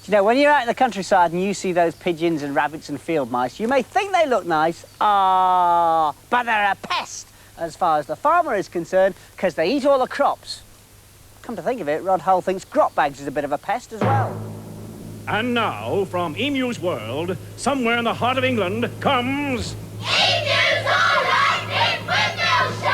You know, when you're out in the countryside and you see those pigeons and rabbits and field mice, you may think they look nice, but they're a pest as far as the farmer is concerned, because they eat all the crops. Come to think of it, Rod Hull thinks Grotbags is a bit of a pest as well. And now, from Emu's world, somewhere in the heart of England, comes... Emu's All Right Pink Windmill Show!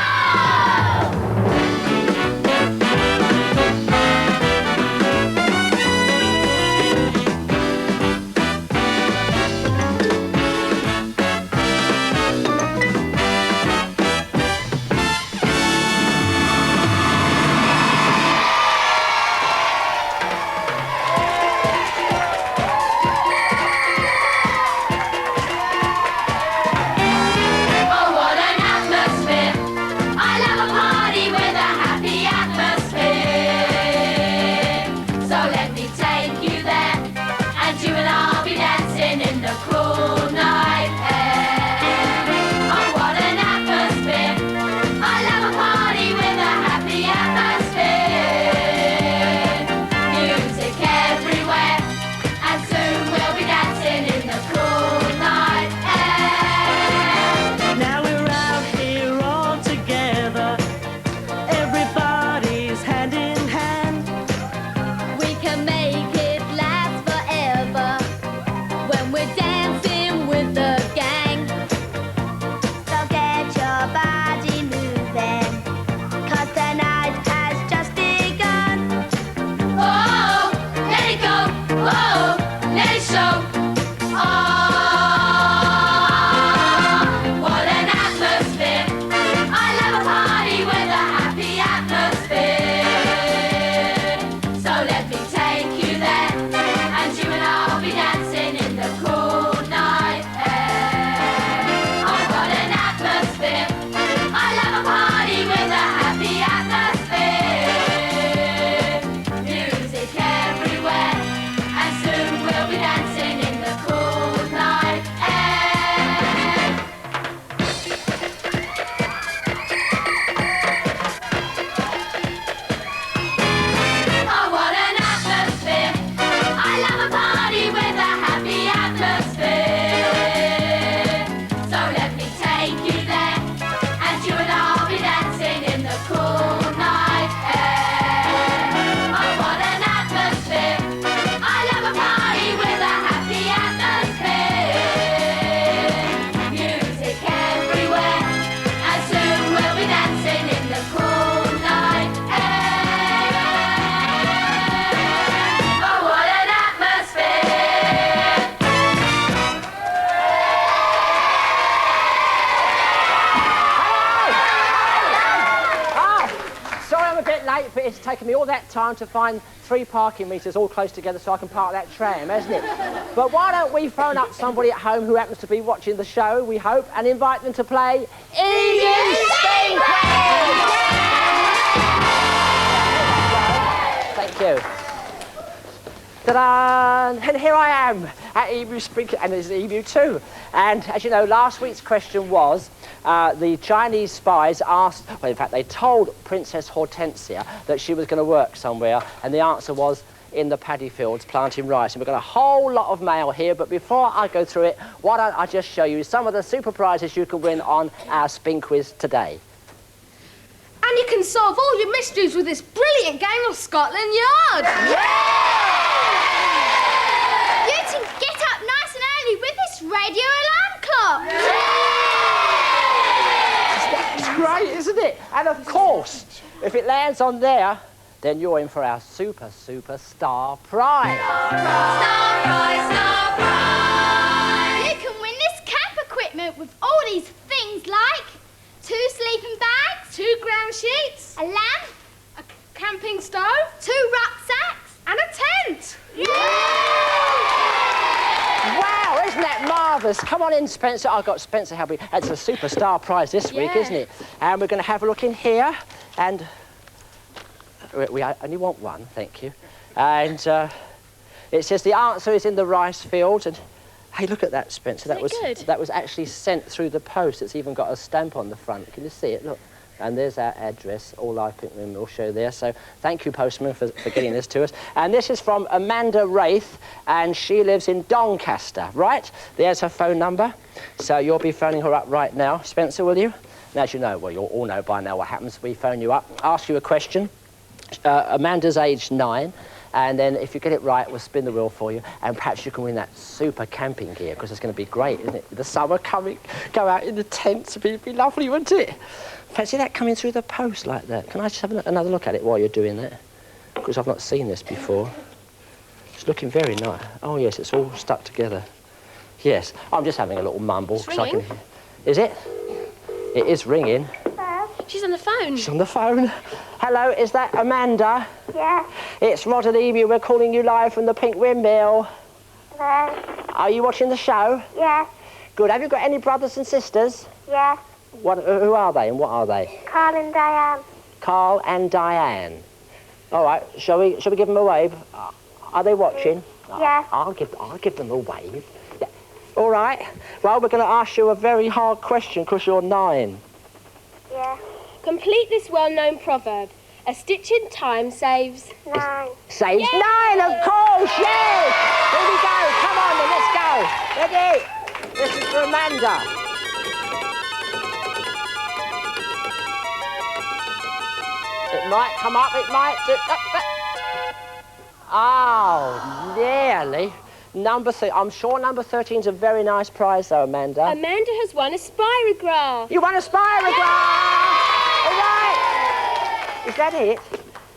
But it's taken me all that time to find 3 parking meters all close together so I can park that tram, hasn't it? But why don't we phone up somebody at home who happens to be watching the show, we hope, and invite them to play Emu's Spin Quiz! Thank you. Ta-da! And here I am at Emu's Spin Quiz, and there's Emu too. And as you know, last week's question was, the Chinese spies asked, well, in fact, they told Princess Hortensia that she was going to work somewhere, and the answer was in the paddy fields planting rice. And we've got a whole lot of mail here, but before I go through it, why don't I just show you some of the super prizes you can win on our Spin Quiz today. And you can solve all your mysteries with this brilliant game of Scotland Yard. Yeah! You can get up nice and early with this radio alarm clock. Yeah! It's great, isn't it? And of course, if it lands on there, then you're in for our super star prize. Star prize, star prize! You can win this camp equipment with all these things like 2 sleeping bags, 2 ground sheets, a lamp, a camping stove, 2 rucksacks, and a tent. Yeah! Wow, isn't that marvellous? Come on in, Spencer. I've got Spencer helping. It's a superstar prize this week, isn't it? And we're going to have a look in here, and we only want one, thank you. And it says the answer is in the rice fields. And hey, look at that, Spencer. That was actually sent through the post. It's even got a stamp on the front. Can you see it? Look. And there's our address, All Live Pink Windmill show there. So thank you, postman, for getting this to us. And this is from Amanda Wraith, and she lives in Doncaster, right? There's her phone number. So you'll be phoning her up right now. Spencer, will you? And as you know, well, you'll all know by now what happens. We phone you up, ask you a question. Amanda's aged 9. And then if you get it right, we'll spin the wheel for you, and perhaps you can win that super camping gear, because it's going to be great, isn't it? With the summer coming, go out in the tents, it'd be lovely, wouldn't it? Fancy that coming through the post like that. Can I just have another look at it while you're doing that? Because I've not seen this before. It's looking very nice. Oh, yes, it's all stuck together. Yes, I'm just having a little mumble. It's ringing. Is it? It is ringing. She's on the phone. She's on the phone. Hello, is that Amanda? Yeah. It's Rod and Emu. We're calling you live from the Pink Windmill. No. Are you watching the show? Yeah. Good. Have you got any brothers and sisters? Yeah. Who are they and what are they? Carl and Diane. Carl and Diane. All right. Shall we give them a wave? Are they watching? Yeah. I'll give them a wave. Yeah. All right. Well, we're going to ask you a very hard question because you're 9. Yeah. Complete this well-known proverb. A stitch in time saves... 9. Saves 9, of course, yes! Here we go. Come on then, let's go. Ready? This is for Amanda. It might come up, it might do... Oh, nearly. Number 3. I'm sure number 13's a very nice prize, though, Amanda. Amanda has won a spirograph. You won a spirograph! All right. Is that it?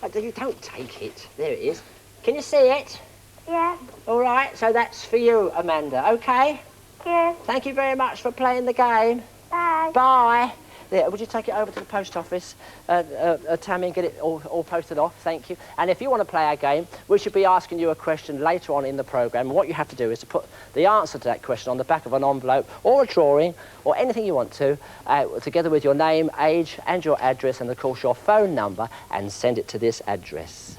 Oh, you don't take it. There it is. Can you see it? Yeah. All right, so that's for you, Amanda, OK? Good. Thank you very much for playing the game. Bye. Bye. There, would you take it over to the post office, Tammy, and get it all posted off? Thank you. And if you want to play our game, we should be asking you a question later on in the programme. And what you have to do is to put the answer to that question on the back of an envelope or a drawing or anything you want to, together with your name, age and your address and, of course, your phone number, and send it to this address.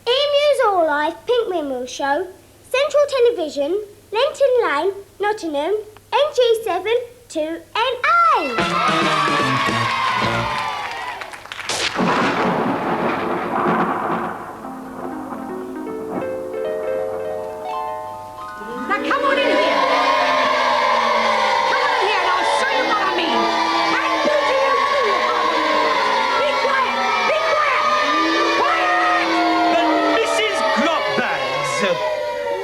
Emu's All Live Pink Windmill Show, Central Television, Lenton Lane, Nottingham, NG7 2NA. Now come on in here. Come on in here and I'll show you what I mean. And do to you too. Be quiet. Be quiet. Quiet! But Mrs. Grotbags,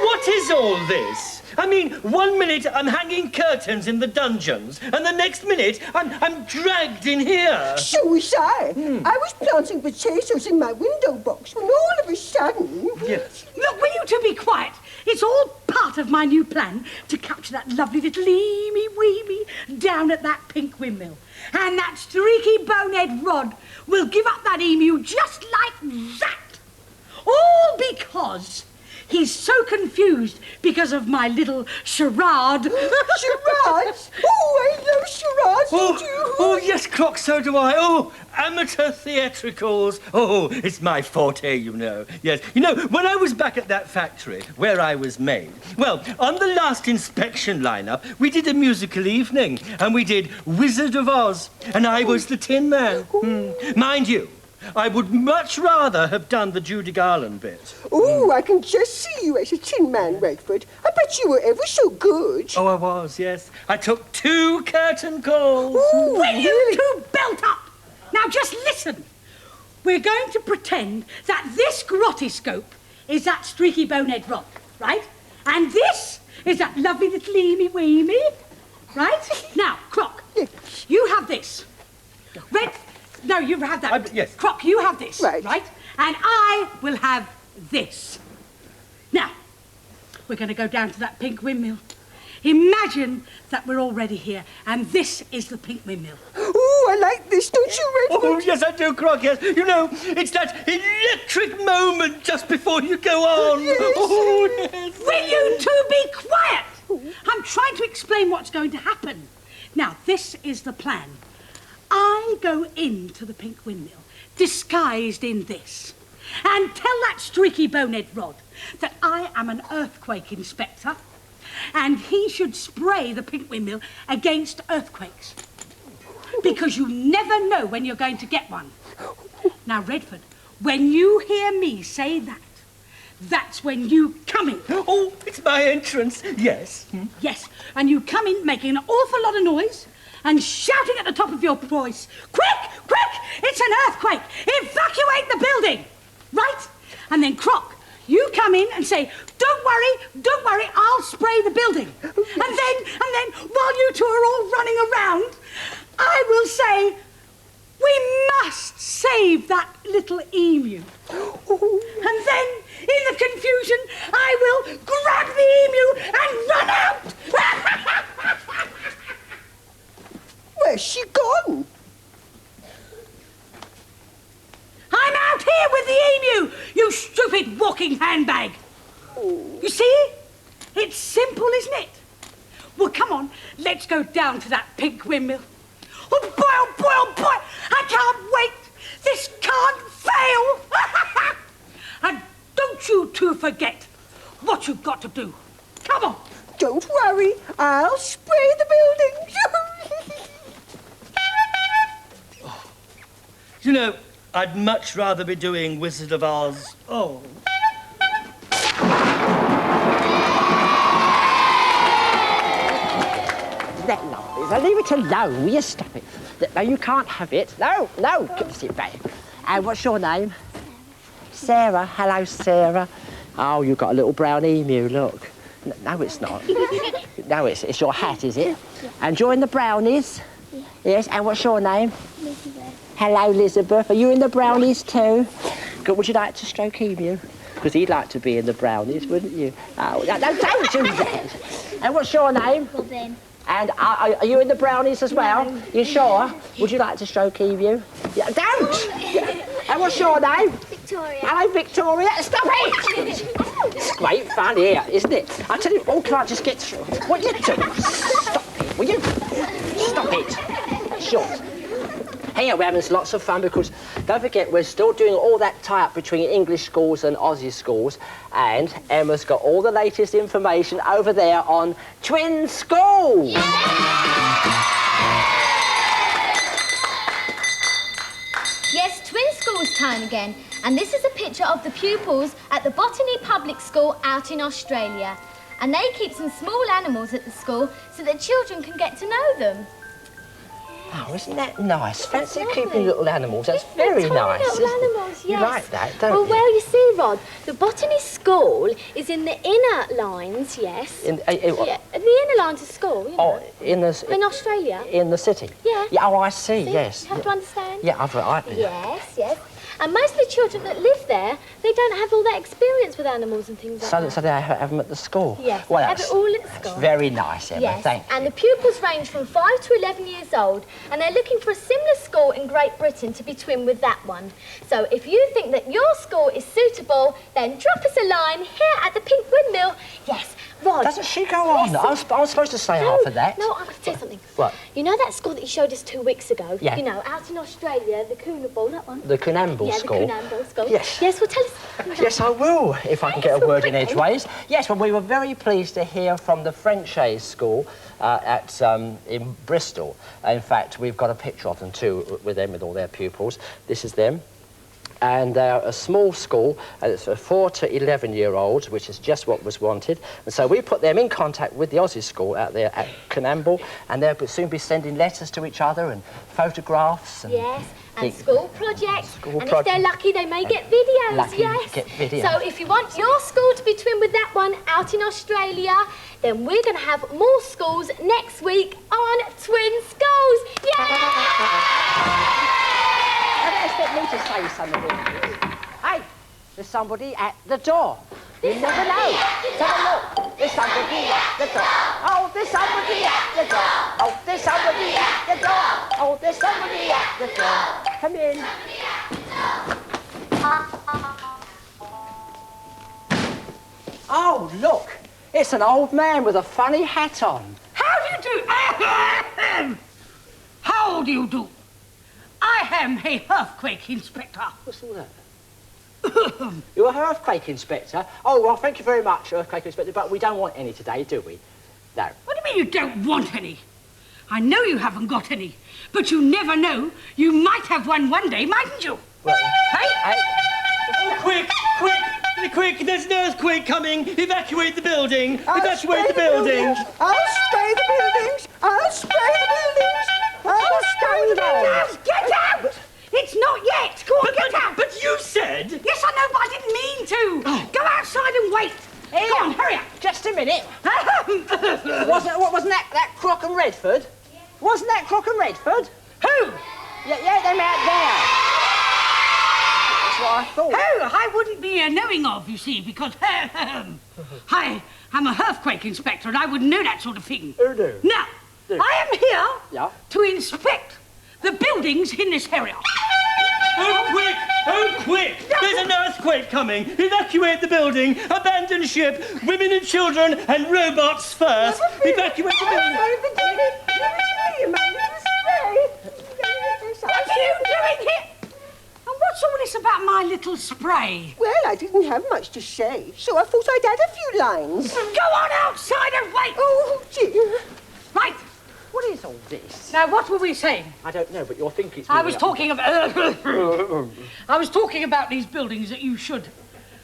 what is all this? I mean, 1 minute I'm hanging curtains in the dungeons, and the next minute I'm dragged in here. So was I. I was planting potatoes in my window box when all of a sudden... Yes. Look, will you two be quiet? It's all part of my new plan to capture that lovely little eemy-weemy down at that Pink Windmill. And that streaky bonehead Rod will give up that emu just like that. All because he's so confused because of my little charade. Charades? Oh, I love charades, don't you? Oh, yes, Croc, so do I. Oh, amateur theatricals. Oh, it's my forte, you know. Yes. You know, when I was back at that factory where I was made, well, on the last inspection lineup, we did a musical evening, and we did Wizard of Oz, and I was the Tin Man. Mind you, I would much rather have done the Judy Garland bit. Oh, I can just see you as a Tin Man, Redford. I bet you were ever so good. Oh, I was, yes. I took 2 curtain calls. Ooh, Will you two belt up? Now just listen. We're going to pretend that this grottiscope is that streaky bonehead Rod, right? And this is that lovely little eemy-weemy, right? Now, Croc, you have this. Red... No, you have that. Yes. Croc, you have this, Right. And I will have this. Now, we're going to go down to that Pink Windmill. Imagine that we're already here, and this is the Pink Windmill. Oh, I like this, don't you, Redford? Oh, yes, I do, Croc, yes. You know, it's that electric moment just before you go on. Yes. Oh, yes. Will you two be quiet? I'm trying to explain what's going to happen. Now, this is the plan. I go into the Pink Windmill, disguised in this, and tell that streaky bonehead Rod that I am an earthquake inspector, and he should spray the Pink Windmill against earthquakes. because you never know when you're going to get one. Now, Redford, when you hear me say that, that's when you come in. Oh, it's my entrance. Yes. Yes, and you come in making an awful lot of noise and shouting at the top of your voice, quick, quick, it's an earthquake, evacuate the building, right? And then, Croc, you come in and say, don't worry, I'll spray the building. And then, while you two are all running around, I will say, we must save that little emu. And then, in the confusion, I will grab the emu and run out. Where's she gone? I'm out here with the emu, you stupid walking handbag. You see? It's simple, isn't it? Well, come on, let's go down to that Pink Windmill. Oh, boy, I can't wait. This can't fail. And don't you two forget what you've got to do. Come on. Don't worry, I'll spray the building. You know, I'd much rather be doing Wizard of Oz. Oh. That lovely. Now leave it alone. Will you stop it? No, you can't have it. No. Sit back. And what's your name? Sarah. Hello, Sarah. Oh, you've got a little brown emu, look. No, it's not. No, it's your hat, is it? Yeah. Enjoying the brownies? Yeah. Yes, and what's your name? Elizabeth. Hello, Elizabeth. Are you in the brownies too? Good. Would you like to stroke emu? Because he'd like to be in the brownies, wouldn't you? Oh, no, don't do that. And what's your name? Robin. And are you in the brownies as well? No. You sure? Would you like to stroke emu? Yeah, don't! And what's your name? Victoria. Hello, Victoria. Stop it! It's great fun here, isn't it? I tell you, can I just get through? What you do? Stop it, will you? Stop it. Sure. Here we're having lots of fun because, don't forget, we're still doing all that tie-up between English schools and Aussie schools, and Emma's got all the latest information over there on Twin Schools. Yes, Twin Schools time again, and this is a picture of the pupils at the Botany Public School out in Australia. And they keep some small animals at the school so that children can get to know them. Oh, isn't that nice? Fancy keeping little animals. That's very nice. Little animals, yes. You like that, don't you? Well, you see, Rod, the Botany School is in the inner lines, yes. In the inner lines of school, you know. Oh, in Australia. In the city? Yeah. Yeah, oh, I see, yes. You have to understand? Yeah, Yes. And most of the children that live there, they don't have all that experience with animals and things like that. So they have them at the school? Yes, well, they have it all at the school. That's very nice, Emma, yes. Thank you. And the pupils range from 5 to 11 years old, and they're looking for a similar school in Great Britain to be twinned with that one. So if you think that your school is suitable, then drop us a line here at the Pink Windmill. Yes, Rod. Doesn't she go on? Yes, I was supposed to say half of that. No, I'm going to tell you something. What? You know that school that you showed us 2 weeks ago? Yeah. You know, out in Australia, the Coonable, that one? The Coonamble School? Yeah, the Coonamble School. Yes. Yes, well, tell us. Yes, I will, if I can get a word in edgeways. Yes, well, we were very pleased to hear from the French School in Bristol. In fact, we've got a picture of them too, with all their pupils. This is them. And they're a small school, and it's for 4 to 11-year-olds, which is just what was wanted. And so we put them in contact with the Aussie school out there at Coonamble, and they'll soon be sending letters to each other and photographs. And yes, and school projects. And if they're lucky, they may get videos, yes. Get videos. So if you want your school to be twinned with that one out in Australia, then we're going to have more schools next week on Twin Schools. Yay! Expect me to say something. Hey, there's somebody at the door. You never know. Have a look. There's somebody at the door. Oh, there's somebody at the door. Oh, there's somebody at the door. Oh, there's somebody at the door. Come in. Oh, look. It's an old man with a funny hat on. How do you do? How do you do? I am a earthquake inspector. What's all that? You're an earthquake inspector? Oh, well, thank you very much, earthquake inspector, but we don't want any today, do we? No. What do you mean you don't want any? I know you haven't got any, but you never know. You might have one day, mightn't you? Well, Hey? Oh, quick, quick, quick, there's an earthquake coming. Evacuate the building. Evacuate the building. I'll spray the buildings. I'll spray the buildings. I'll spray the buildings. Get out! It's not yet. Go on, get out. But you said... Yes, I know, but I didn't mean to. Go outside and wait. Here. Go on, hurry up. Just a minute. wasn't that Croc and Redford? Yeah. Wasn't that Croc and Redford? Who? Yeah, them out there. That's what I thought. Oh, I wouldn't be knowing of, you see, because I am a earthquake inspector and I wouldn't know that sort of thing. Who do? Now, I am here Yeah. to inspect the buildings in this area. Oh, quick! Oh, quick! There's an earthquake coming! Evacuate the building! Abandon ship! Women and children and robots first! Evacuate the building! What are you doing here? And what's all this about my little spray? Well, I didn't have much to say, so I thought I'd add a few lines. Go on outside and wait. Oh, dear. Right. What is all this? Now, what were we saying? I don't know, but you'll think it's... I was talking about... I was talking about these buildings that you should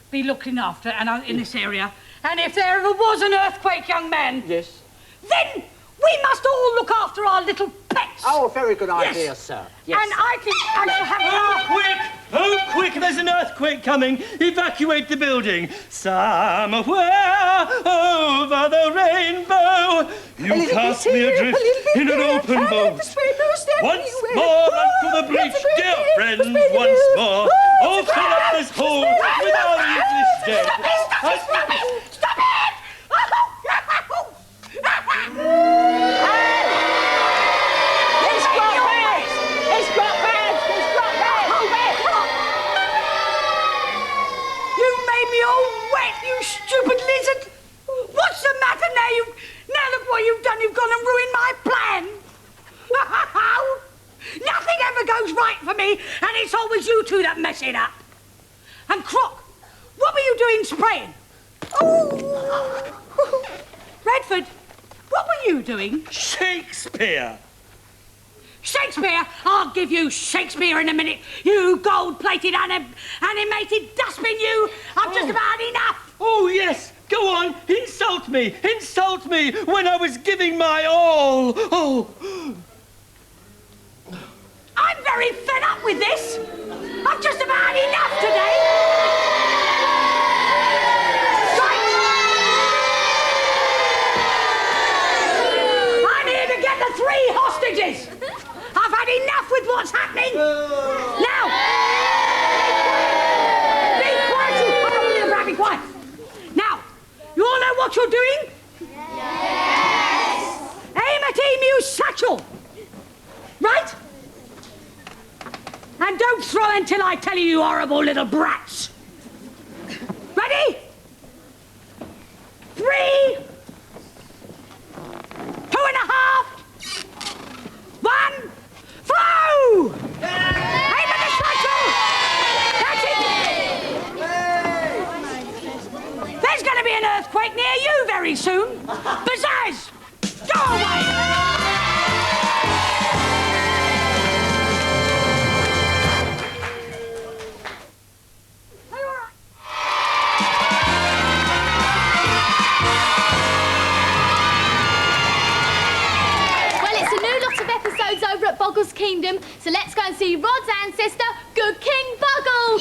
be looking after and in this area. And if there ever was an earthquake, young man... Yes? Then we must all look after our little pets. Oh, very good idea, Yes. sir. Yes. And I think I shall have... Oh, quick! Oh, quick! There's an earthquake coming! Evacuate the building! Somewhere over the rainbow, you cast me adrift in an open boat. Once more unto the breach, dear friends, once more. Oh, fill up this hole with our English dead. Stop it! It's Grotbags! It's Grotbags! It's Grotbags! You made me all wet, you stupid lizard! What's the matter now? Now look what you've done. You've gone and ruined my plan. Nothing ever goes right for me, and it's always you two that mess it up. And Croc, what were you doing spraying? Oh. Redford, what were you doing? Shakespeare! Shakespeare? I'll give you Shakespeare in a minute. You gold-plated, animated dustbin, you! I've just about had enough. Oh, yes! Go on! Insult me! Insult me when I was giving my all! Oh! I'm very fed up with this. I've just about had enough today. Right. I'm here to get the 3 hostages. I've had enough with what's happening. Now. Be quiet. Be quiet. Now, you all know what you're doing? Yes. Aim at Emu's satchel. Right? And don't throw until I tell you, you horrible little brats. Ready? 3, 2.5, 1, throw! Aim at the satchel! That's it! There's going to be an earthquake near you very soon. Pizzazz! Go away! Over at Boggle's Kingdom, so let's go and see Rod's ancestor, Good King Boggle!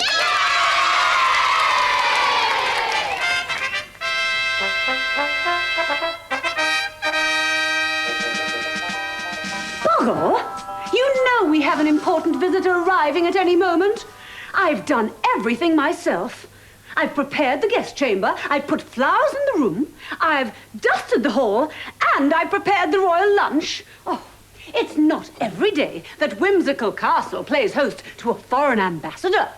Boggle, you know we have an important visitor arriving at any moment. I've done everything myself. I've prepared the guest chamber, I've put flowers in the room, I've dusted the hall, and I've prepared the royal lunch. Oh, it's not every day that Whimsical Castle plays host to a foreign ambassador.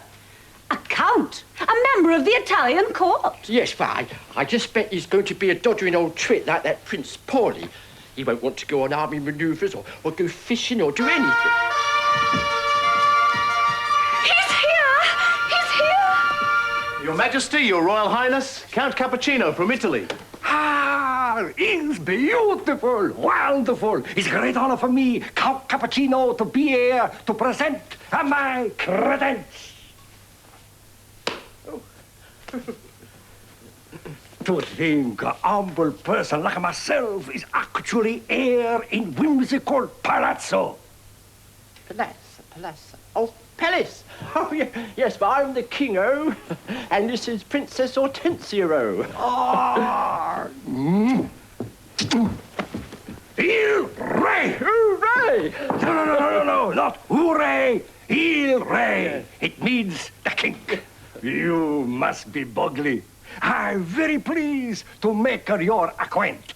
A count, a member of the Italian court. Yes, but I just bet he's going to be a doddering old twit like that Prince Paulie. He won't want to go on army manoeuvres or go fishing or do anything. He's here! He's here! Your Majesty, Your Royal Highness, Count Cappuccino from Italy. Ah, It's beautiful, wonderful. It's a great honor for me, Count Cappuccino, to be here to present my credence. To think a humble person like myself is actually here in whimsical palazzo. Palazzo. Oh, palace. Oh, yeah. Yes, but I'm the king-o, and this is Princess Hortensio. Ah! Hooray! Hooray! No, not hooray! Hooray! It means the king. You must be Bogley. I'm very pleased to make your acquaintance.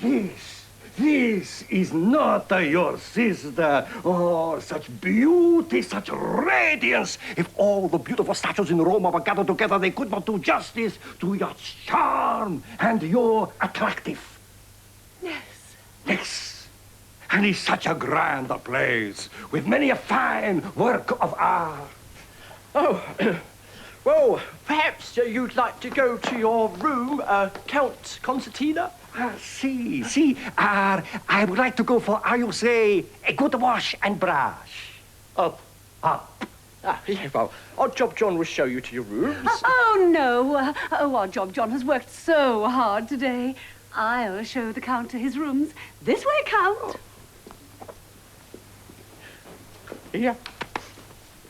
Yes, this is not your sister. Oh, such beauty, such radiance. If all the beautiful statues in Rome were gathered together, they could not do justice to your charm and your attractive. Yes. And it's such a grand place, with many a fine work of art. Oh, well, perhaps you'd like to go to your room, Count Concertina? I would like to go for, how you say, a good wash and brush. Up. Yeah, well, Odd Job John will show you to your rooms. Oh, no. Odd Job John has worked so hard today. I'll show the Count to his rooms. This way, Count. Yeah.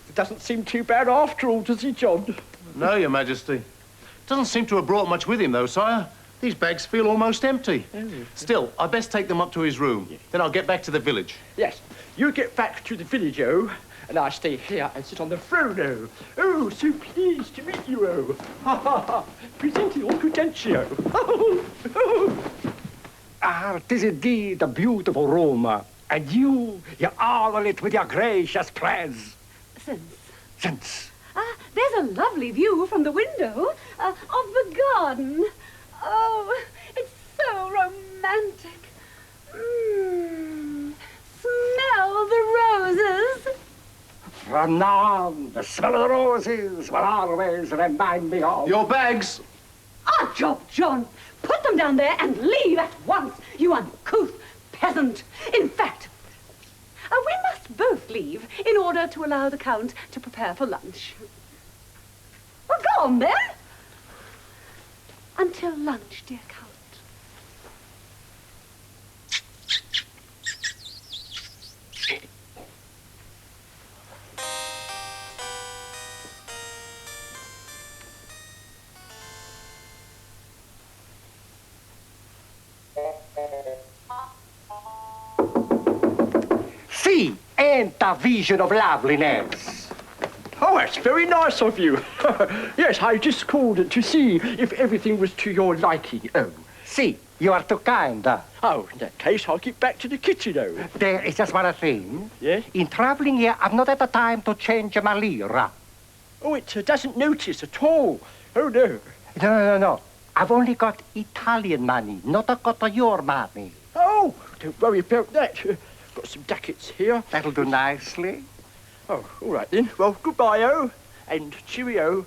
It doesn't seem too bad after all, does he, John? No, Your Majesty. Doesn't seem to have brought much with him, though, sire. These bags feel almost empty. Still, I'd best take them up to his room. Then I'll get back to the village. Yes, you get back to the village, and I stay here and sit on the throne, Oh, so pleased to meet you, Ha, ha, ha. Presenting all credentio. Tis indeed a beautiful room. And you honor it with your gracious praise. Since. There's a lovely view from the window of the garden. Oh, it's so romantic. Smell the roses. From now on, the smell of the roses will always remind me of... Your bags! Odd Job John, put them down there and leave at once, you uncouth peasant. In fact, we must both leave in order to allow the Count to prepare for lunch. Well, go on then. Until lunch, dear Count. See, ain't a vision of loveliness. Oh, that's very nice of you. Yes, I just called to see if everything was to your liking. Oh. See, you are too kind. Oh, in that case, I'll get back to the kitchen, There is just one thing. Yes? In traveling here, I've not had the time to change my lira. Oh, it doesn't notice at all. Oh, no. No. I've only got Italian money, not got your money. Oh, don't worry about that. Got some ducats here. That'll do nicely. Oh, all right then. Well, goodbye, and cheerio,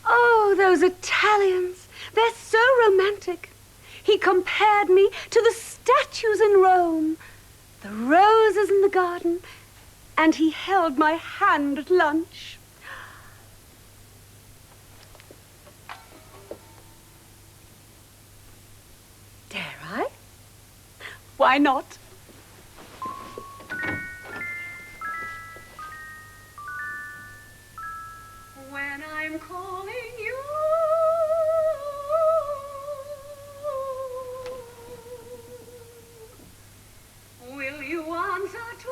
Oh, those Italians. They're so romantic. He compared me to the statues in Rome, the roses in the garden, and he held my hand at lunch. Dare I? Why not? When I'm calling you, will you answer too?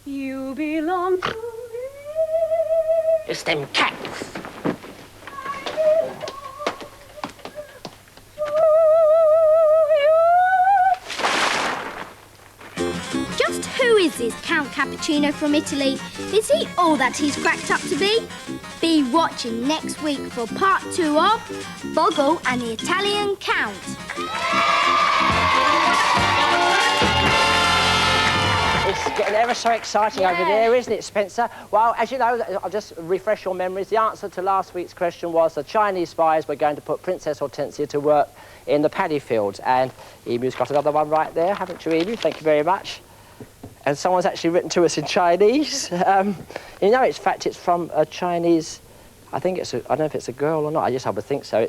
You belong to me. It's them cats. Just who is is Count Cappuccino from Italy. Is he all that he's cracked up to be? Be watching next week for part 2 of Boggle and the Italian Count. It's getting ever so exciting over there, isn't it, Spencer? Well, as you know, I'll just refresh your memories. The answer to last week's question was the Chinese spies were going to put Princess Hortensia to work in the paddy fields. And Emu's got another one right there, haven't you, Emu? Thank you very much. And someone's actually written to us in Chinese. You know, in fact, it's from a Chinese... I think it's I don't know if it's a girl or not. I just would think so.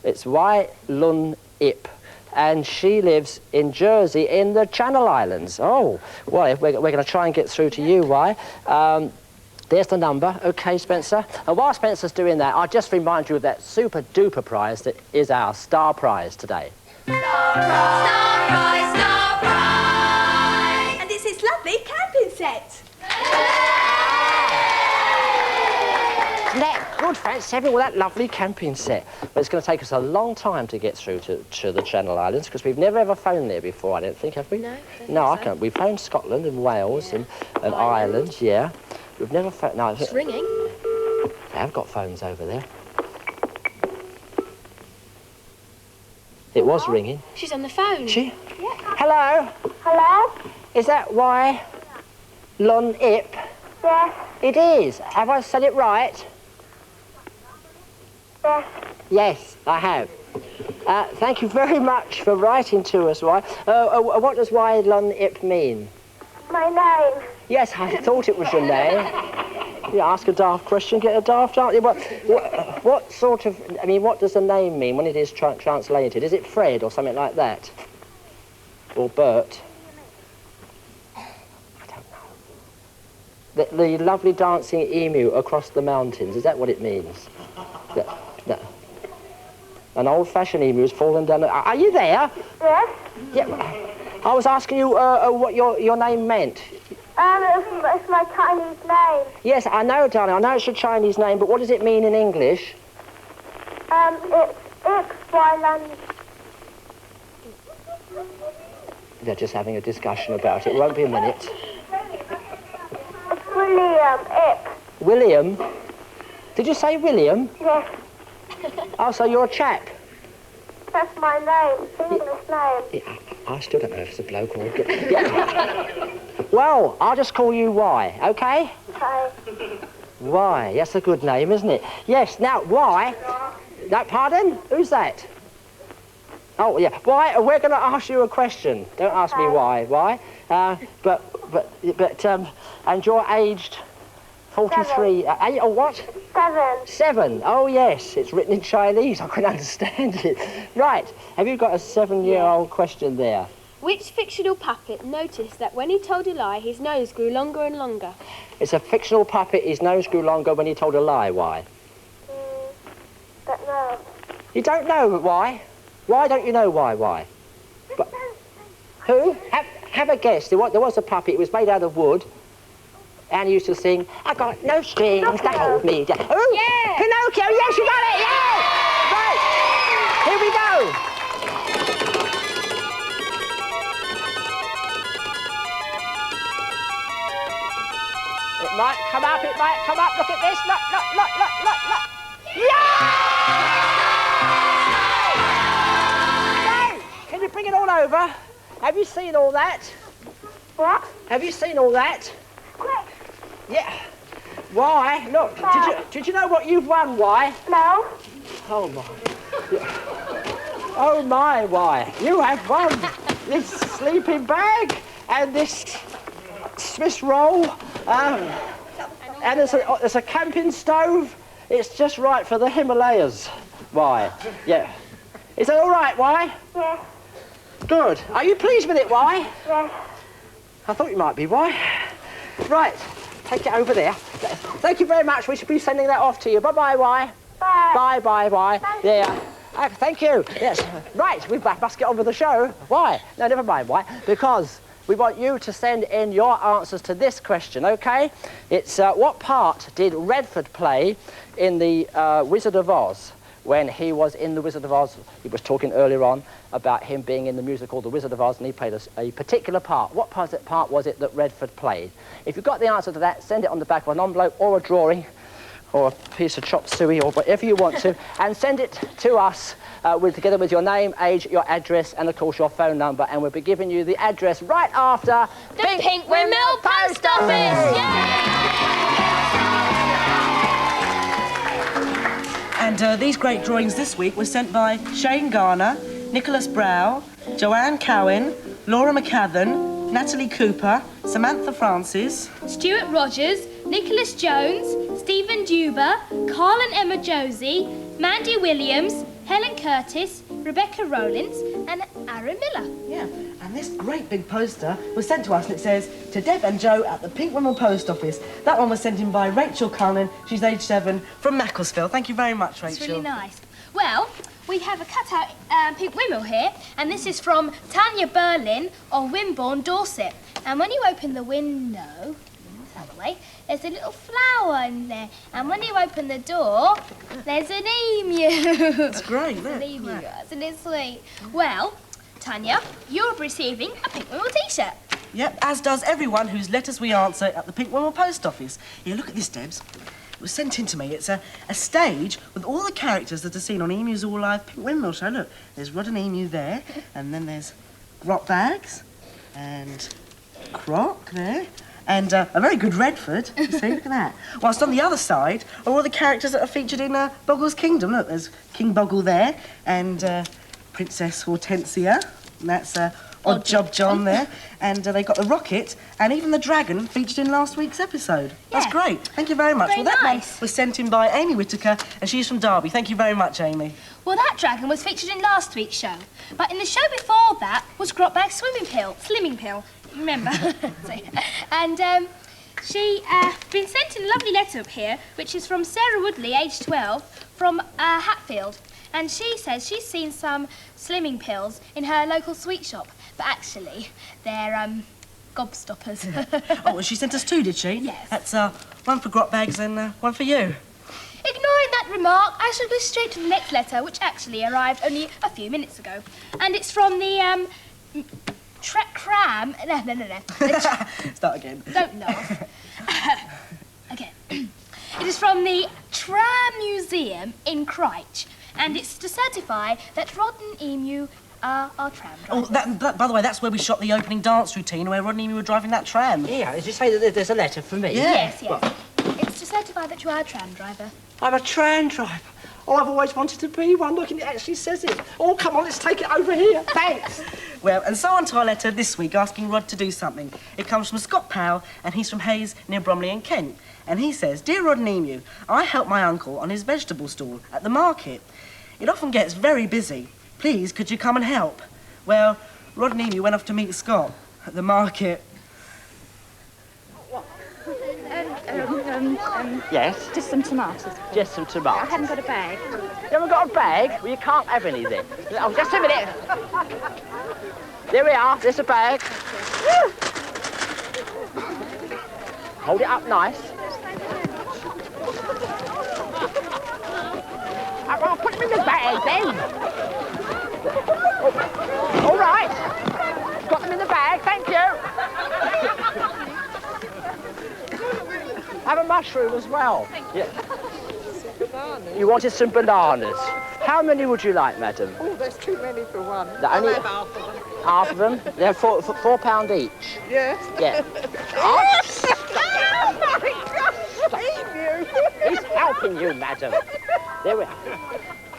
It's Wai Lun Ip. And she lives in Jersey in the Channel Islands. Oh, well, we're going to try and get through to you, Wai. There's the number. OK, Spencer. And while Spencer's doing that, I'll just remind you of that super-duper prize that is our star prize today. Star prize, star prize, star prize! And it's this lovely camping set. Isn't that good, fancy having all that lovely camping set? But it's going to take us a long time to get through to the Channel Islands because we've never ever phoned there before, I don't think, have we? No, I can't. We've phoned Scotland and Wales and Ireland, yeah. We've never phoned... No, It's ringing. They have got phones over there. It was ringing. She's on the phone. She? Yeah. Hello? Hello? Is that Wai Lun Ip? Yes. It is. Have I said it right? Yes. Yes, I have. Thank you very much for writing to us, Wai. What does Wai Lun Ip mean? My name. Yes, I thought it was your name. You ask a daft question, get a daft answer. What sort of... I mean, what does the name mean when it is translated? Is it Fred or something like that? Or Bert? I don't know. The lovely dancing emu across the mountains, is that what it means? An old-fashioned emu has fallen down... Are you there? Yes. Yeah. I was asking you what your name meant. It's my Chinese name. Yes, I know, darling. I know it's your Chinese name, but what does it mean in English? It's X-Y-Lan. They're just having a discussion about it. It won't be a minute. It's William Ip. William? Did you say William? Yes. Oh, so you're a chap? That's my name. English name. Yeah, I still don't know if it's a bloke or a girl. Yeah. Well, I'll just call you Y, OK? Okay. Y, that's a good name, isn't it? Yes, now, Y... No, pardon? Who's that? Oh, yeah. Y, we're going to ask you a question. Don't ask me why. And you're aged 43. Or what? 7. 7. Oh, yes. It's written in Chinese. I couldn't understand it. Right. Have you got a 7-year-old question there? Which fictional puppet noticed that when he told a lie, his nose grew longer and longer? It's a fictional puppet. His nose grew longer when he told a lie. Why? Don't know. You don't know why? Why don't you know why? But, who? Have a guess. There was a puppet. It was made out of wood. And he used to sing, I got no strings to hold me down. Oh, yeah. Pinocchio, yes, you got it, yeah! Right, here we go. It might come up, look at this, look. Yeah! No! Can you bring it all over? Have you seen all that? What? Have you seen all that? Quick. Yeah. Why? Look, did you know what you've won, Why? No. Oh, my. Oh, my, Why? You have won this sleeping bag and this Swiss roll. And there's a camping stove. It's just right for the Himalayas. Why? Yeah. Is that all right, Why? Yes. Good. Are you pleased with it, Why? Yes. I thought you might be, Why? Right. Take it over there. Thank you very much. We should be sending that off to you. Bye-bye, Why? Bye. Bye. There. Thank you. Yes. Right. We must get on with the show. Why? No, never mind. Why? Because we want you to send in your answers to this question, OK? It's what part did Redford play in the Wizard of Oz when he was in The Wizard of Oz. He was talking earlier on about him being in the musical The Wizard of Oz, and he played a particular part. What part was it that Redford played? If you've got the answer to that, send it on the back of an envelope or a drawing or a piece of chop suey or whatever you want to, and send it to us together with your name, age, your address, and of course your phone number, and we'll be giving you the address right after the Pink Windmill Post Office! And these great drawings this week were sent by Shane Garner, Nicholas Brow, Joanne Cowan, Laura McCadden, Natalie Cooper, Samantha Francis, Stuart Rogers, Nicholas Jones, Stephen Duber, Carl and Emma Josie, Mandy Williams, Helen Curtis, Rebecca Rowlands, and Aaron Miller. Yeah, and this great big poster was sent to us, and it says, "To Deb and Joe at the Pink Windmill Post Office." That one was sent in by Rachel Cullen. She's age 7, from Macclesfield. Thank you very much, Rachel. It's really nice. Well, we have a cut-out Pink Windmill here, and this is from Tanya Berlin of Wimborne, Dorset. And when you open the window, by the way, there's a little flower in there. And when you open the door, there's an emu. That's great, isn't it? An emu, isn't it sweet? Well, Tanya, you're receiving a Pink Windmill t-shirt. Yep, as does everyone whose letters we answer at the Pink Windmill Post Office. Here, look at this, Debs. It was sent in to me. It's a stage with all the characters that are seen on Emu's All Live Pink Windmill show. Look, there's Rod and Emu there, and then there's Grotbags, and Croc there, and a very good Redford. You see, look at that. Whilst on the other side are all the characters that are featured in Boggle's Kingdom. Look, there's King Boggle there, and Princess Hortensia, and that's Odd Job John there, and they got the rocket and even the dragon featured in last week's episode. Yeah. That's great. Thank you very much. Very Well, that nice. one was sent in by Amy Whittaker, and she's from Derby. Thank you very much, Amy. Well, that dragon was featured in last week's show. But in the show before that was Grotbags Slimming Pill. Remember? And she been sent a lovely letter up here, which is from Sarah Woodley, aged 12, from Hatfield. And she says she's seen some slimming pills in her local sweet shop, but actually they're gobstoppers. Oh, well, she sent us 2, did she? Yes. That's one for Grotbags and one for you. Ignoring that remark, I shall go straight to the next letter, which actually arrived only a few minutes ago. And it's from the Tram. No. Start again. Don't laugh. Again. It is from the Tram Museum in Crich, and it's to certify that Rod and Emu are our tram drivers. Oh, that, by the way, that's where we shot the opening dance routine where Rod and Emu were driving that tram. Yeah, did you say that there's a letter for me? Yeah. Yes. It's to certify that you are a tram driver. I'm a tram driver. Oh, I've always wanted to be one. Look, and it actually says it. Oh, come on, let's take it over here. Thanks. Well, and so on to our letter this week asking Rod to do something. It comes from Scott Powell, and he's from Hayes, near Bromley in Kent. And he says, "Dear Rod and Emu, I help my uncle on his vegetable stall at the market. It often gets very busy. Please, could you come and help?" Well, Rod and Emu went off to meet Scott at the market. Yes? Just some tomatoes. Just some tomatoes. I haven't got a bag. You haven't got a bag? Well, you can't have any then. Oh, just a minute. There we are. There's a bag. Hold it up nice. I'll put them in the bag then. Oh, all right. Got them in the bag. Thank you. Have a mushroom as well. Yeah. You wanted some bananas. How many would you like, madam? Oh, there's too many for one. I'll have half of them. Half of them? They're £4 each. Yes. Yeah. Oh, my God! He's helping you, madam. There we are.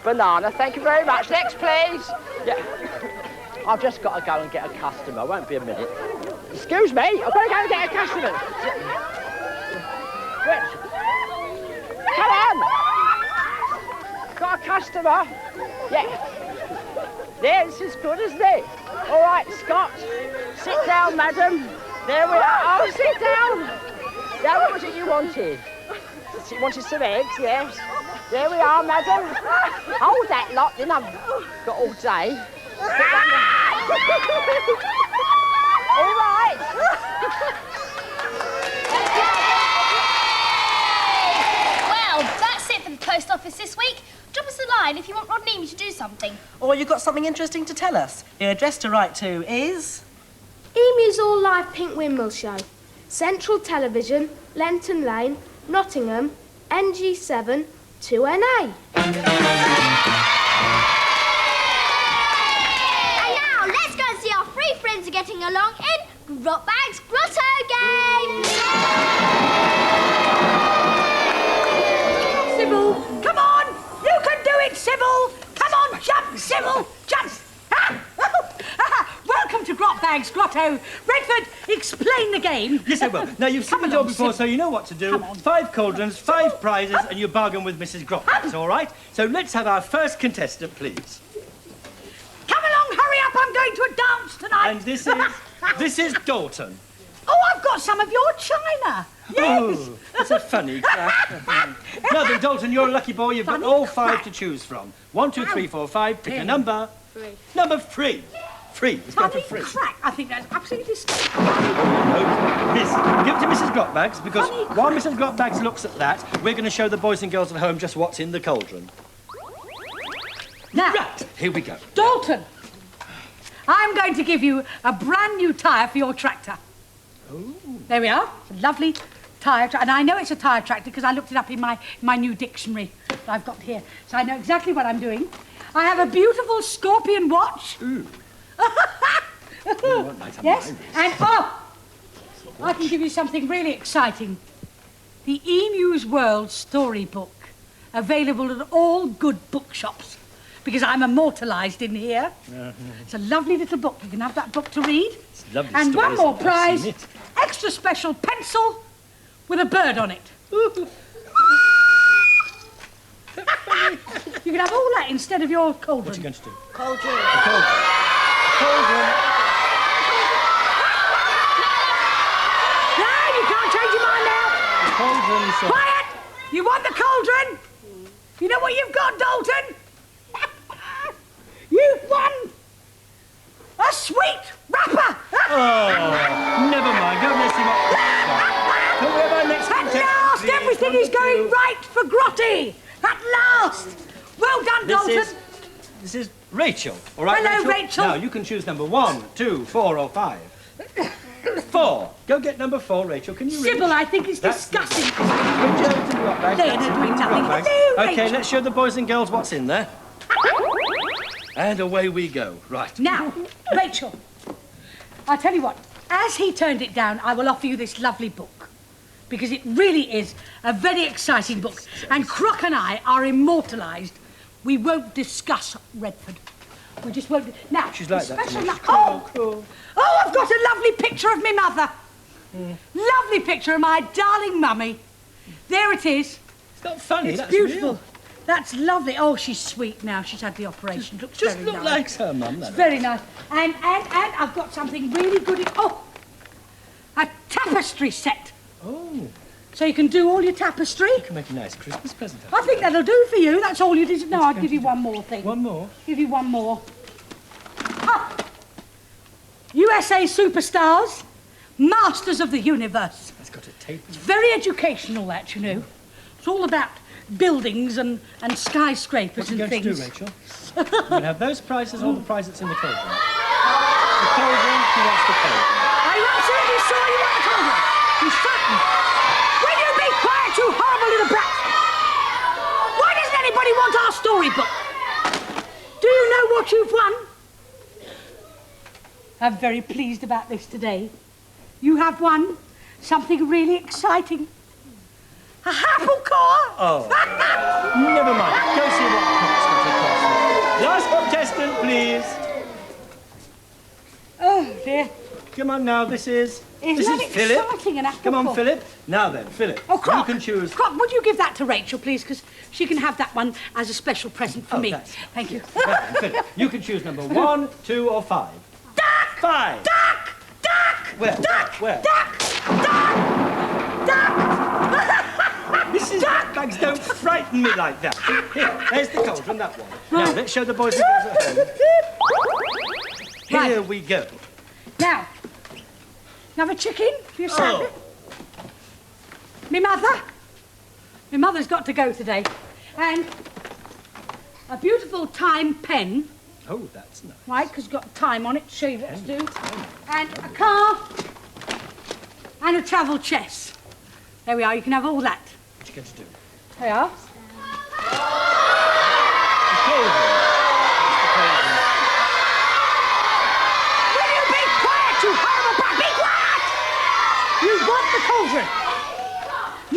Banana, thank you very much. Next, please. Yeah. I've just got to go and get a customer. Won't be a minute. Excuse me, I've got to go and get a customer. Come on! Got a customer? Yeah. There, this is good, isn't it? All right, Scott. Sit down, madam. There we are. Oh, sit down. Now, what was it you wanted? You wanted some eggs, yes. There we are, madam. Hold that lot, then I've got all day. All right. Well, that's it for the post office this week. Drop us a line if you want Rod and Amy to do something. Or you've got something interesting to tell us. Your address to write to is... Emu's All Live Pink Windmill Show. Central Television, Lenton Lane, Nottingham, NG7 2NA. And now, let's go and see our three friends are getting along in Grotbags Grotto Game! Sybil, come on! You can do it, Sybil! Come on, jump, Sybil! Jump! Welcome to Grotbags Grotto. Redford, explain the game. Yes, I will. Now, you've seen the door before, so you know what to do. 5 cauldrons, 5 prizes, and you bargain with Mrs. Grotbags, all right? So let's have our first contestant, please. Come along, hurry up, I'm going to a dance tonight. And this is Dalton. Oh, I've got some of your china. Yes. Oh, that's a funny craft. Now then, Dalton, you're a lucky boy. You've got all 5 to choose from. 1, 2, 3, 4, 5. Pick a number. 3. Number 3. 3. Let's go for 3. Crack. I think that's absolutely disgusting. No, Miss, give it to Mrs. Grotbags, because while Mrs. Grotbags looks at that, we're going to show the boys and girls at home just what's in the cauldron. Now, Right, here we go. Dalton, I'm going to give you a brand new tyre for your tractor. Ooh. There we are. It's a lovely tyre tractor. And I know it's a tyre tractor because I looked it up in my new dictionary that I've got here. So I know exactly what I'm doing. I have a beautiful scorpion watch. Ooh. Yes, and I can give you something really exciting. The Emu's World storybook, available at all good bookshops, because I'm immortalised in here. It's a lovely little book. You can have that book to read. It's lovely and stories. one more I've prize, seen it. extra special pencil with a bird on it. You can have all that instead of your cauldron. What are you going to do? Cauldron. The cauldron. Cauldron. No, you can't change your mind now. The cauldron, sir. Quiet! You want the cauldron? You know what you've got, Dalton? You've won a sweet wrapper! Oh, never mind. Go and see what... Can we have our next At contestant, last, please? everything is going right for Grotty! At last! Well done, Dalton! This is Rachel. All right, Hello, Rachel. Now, you can choose number 1, 2, 4 or 5. 4. Go get number 4, Rachel. Can you read? Sybil, I think it's disgusting. Switch over to the Grotbags. They're doing nothing. Grotbags. Hello, Okay, Rachel. let's show the boys and girls what's in there. And away we go. Right. Now, Rachel, I'll tell you what. As he turned it down, I will offer you this lovely book. Because it really is a very exciting book. And Croc and I are immortalised. We won't discuss Redford. We just won't. Now, She's like that to special me. Oh, I've got a lovely picture of me mother. Lovely picture of my darling mummy. There it is. It's not funny. It's that's beautiful. real. That's lovely. Oh, she's sweet now. She's had the operation. Looks Just very look nice. like her mum. It's That very nice. And I've got something really good. A tapestry set. Oh. So you can do all your tapestry. You can make a nice Christmas present. I think that'll do for you. That's all you did. No, I'll give you one more thing. One more? Give you one more. USA Superstars, Masters of the Universe. That's got a tape. It's very educational, that, you know. It's all about buildings and skyscrapers What are you and going things. to do, Rachel? You can have those prizes or the prize that's in the cauldron. The cauldron, who wants the cauldron? Are you absolutely sure you want the cauldron? You certain? Will you be quiet, you horrible little brat? Why doesn't anybody want our storybook? Do you know what you've won? I'm very pleased about this today. You have won something really exciting. A apple core! Oh, never mind. Go see what Croc's got to cost. Last contestant, please. Oh, dear. Come on now, this is Isn't that Philip. exciting, an apple Come on, core? Philip. Now then, Philip. Oh, Croc. You can choose. Croc, would you give that to Rachel, please? Because she can have that one as a special present for me. That's- Thank you. Right, Philip, you can choose number 1, 2 or 5. Duck! 5. Duck! Duck! Where? Duck! Where? Duck! Duck! Duck! Mrs. Grotbags, don't frighten me like that. Here, there's the cauldron, that one. Now, let's show the boys and girls at home. Here we go. Now, you have a chicken for your salad? Me mother? My mother's got to go today. And a beautiful time pen. Oh, that's nice. Right, because it's got time on it to show you what to do. And a car. And a travel chest. There we are, you can have all that. What are you going to do? There you are. Will you be quiet, you horrible brat? Be quiet! You want the cauldron.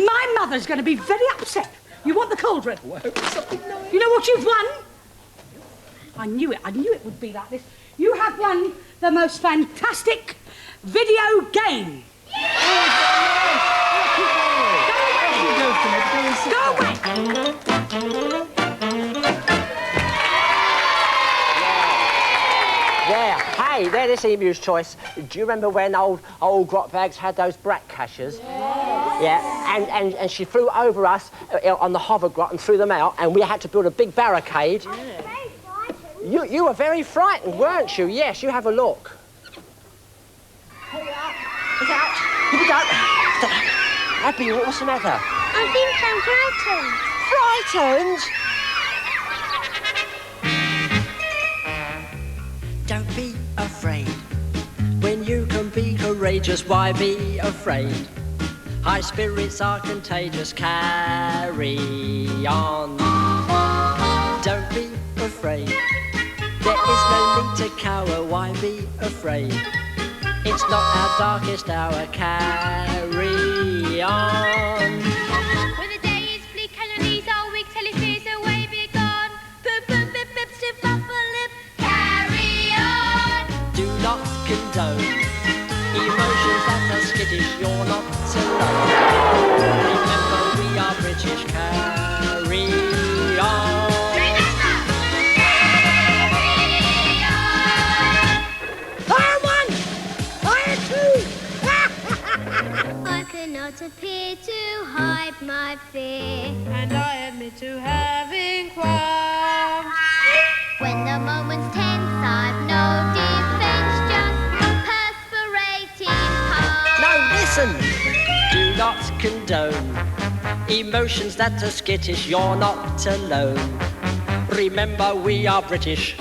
My mother's going to be very upset. You want the cauldron. Oh, I hope it's something nice. You know what you've won? I knew it would be like this. You have won the most fantastic video game. Go away! Yeah, hey, they're this emu's choice. Do you remember when old Grotbags had those brat cashers? Yeah, and she flew over us on the hover grot and threw them out, and we had to build a big barricade. You were very frightened, weren't you? Yes, you have a look. Look out! Here we go. Abby, what's the matter? I think I'm frightened. Frightened? Don't be afraid. When you can be courageous, why be afraid? High spirits are contagious, carry on. Don't be afraid. There is no need to cower, why be afraid? It's not our darkest hour, carry on. When the day is bleak and your knees are weak, tell your fears away, be gone. Boop, boop, bip, bip, stiff upper lip, carry on. Do not condone emotions that are skittish, you're not alone. Remember, we are British, carry on. I cannot appear to hide my fear, and I admit to having qualms. When the moment's tense, I've no defense, just perspirating palms. Now listen! Do not condone emotions that are skittish, you're not alone. Remember, we are British.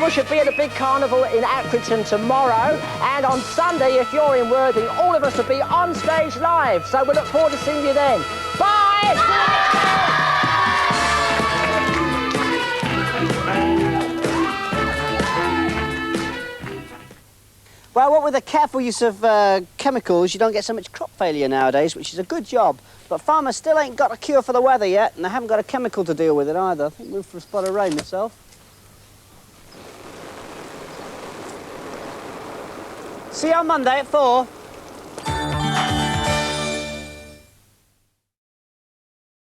Should be at a big carnival in Accrington tomorrow, and on Sunday, if you're in Worthing, all of us will be on stage live. So we look forward to seeing you then. Bye! Well, what with the careful use of chemicals, you don't get so much crop failure nowadays, which is a good job. But farmers still ain't got a cure for the weather yet, and they haven't got a chemical to deal with it either. I think we're in for a spot of rain myself. See you on Monday at 4.